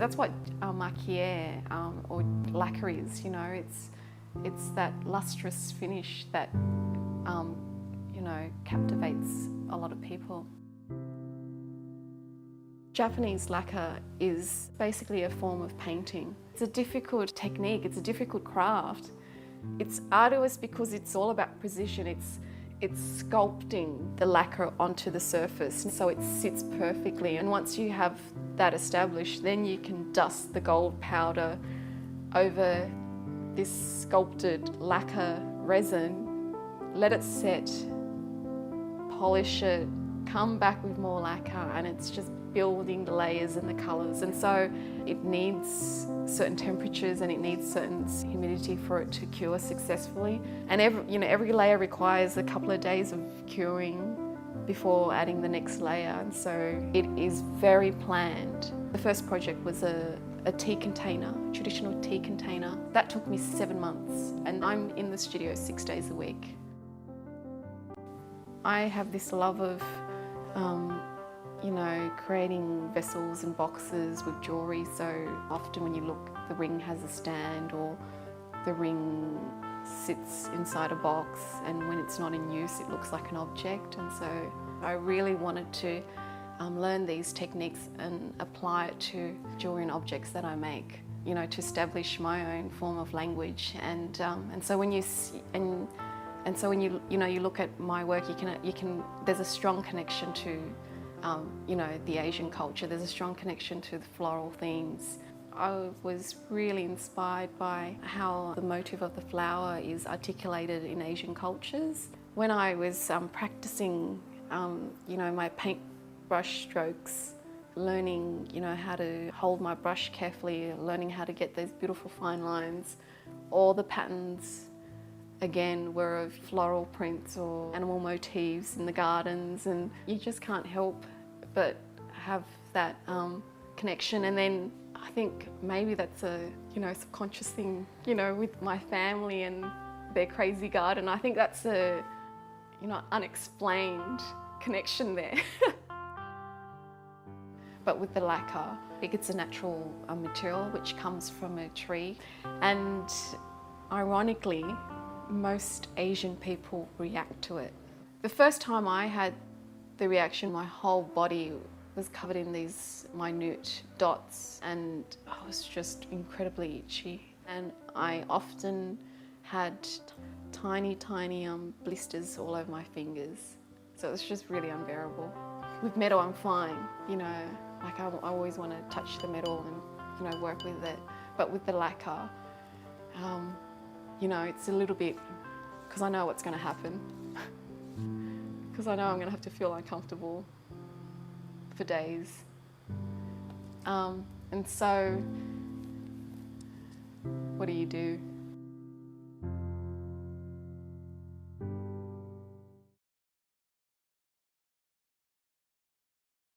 That's what maki-e or lacquer is, you know. It's that lustrous finish that, you know, captivates a lot of people. Japanese lacquer is basically a form of painting. It's a difficult technique, it's a difficult craft. It's arduous because it's all about precision. It's sculpting the lacquer onto the surface so it sits perfectly. And once you have that established, then you can dust the gold powder over this sculpted lacquer resin, let it set, polish it, come back with more lacquer, and it's just building the layers and the colours. And so it needs certain temperatures and it needs certain humidity for it to cure successfully. And every layer requires a couple of days of curing before adding the next layer. And so it is very planned. The first project was a tea container, a traditional tea container. That took me 7 months, and I'm in the studio 6 days a week. I have this love of you know, creating vessels and boxes with jewellery. So often when you look, the ring has a stand or the ring sits inside a box, and when it's not in use it looks like an object. And so I really wanted to learn these techniques and apply it to jewellery and objects that I make, you know, to establish my own form of language. And so when you you look at my work, you can there's a strong connection to you know, the Asian culture. There's a strong connection to the floral themes. I was really inspired by how the motif of the flower is articulated in Asian cultures. When I was practicing, you know, my paintbrush strokes, learning, you know, how to hold my brush carefully, learning how to get those beautiful fine lines, all the patterns again were of floral prints or animal motifs in the gardens, and you just can't help but have that connection. And then I think maybe that's a, you know, subconscious thing, you know, with my family and their crazy garden. I think that's a, you know, unexplained connection there. But with the lacquer, it's a natural material which comes from a tree, and ironically, most Asian people react to it. The first time I had the reaction, my whole body was covered in these minute dots and I was just incredibly itchy. And I often had tiny blisters all over my fingers. So it was just really unbearable. With metal, I'm fine, you know, like I always want to touch the metal and, you know, work with it. But with the lacquer, you know, it's a little bit, because I know what's going to happen. Because I know I'm going to have to feel uncomfortable for days. And so, what do?